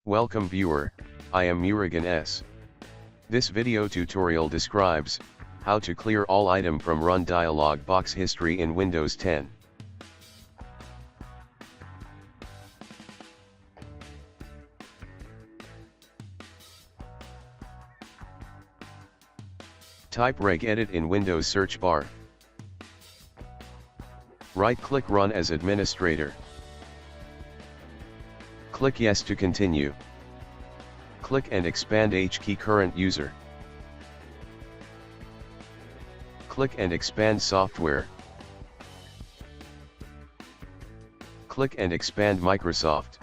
Welcome viewer, I am Murugan S. This video tutorial describes how to clear all item from Run dialog box history in Windows 10. Type regedit in Windows search bar. Right-click Run as administrator. Click Yes to continue. Click and expand H key current user. Click and expand software. Click and expand Microsoft.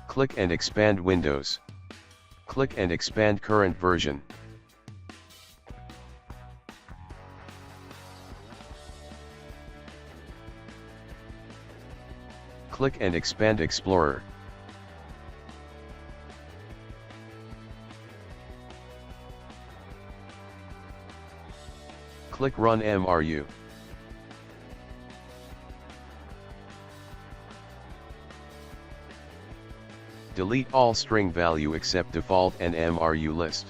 Click and expand Windows. Click and expand current version. Click and expand Explorer. Click Run MRU. Delete all string value except default and MRU list.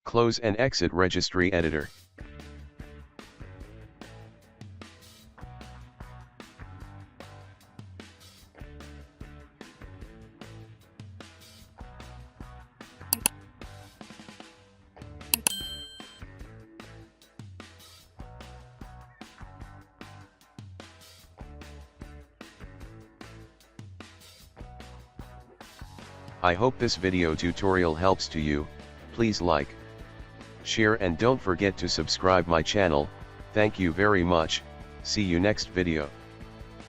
Close and exit Registry Editor. I hope this video tutorial helps to you. Please like, share and don't forget to subscribe my channel. Thank you very much. See you next video.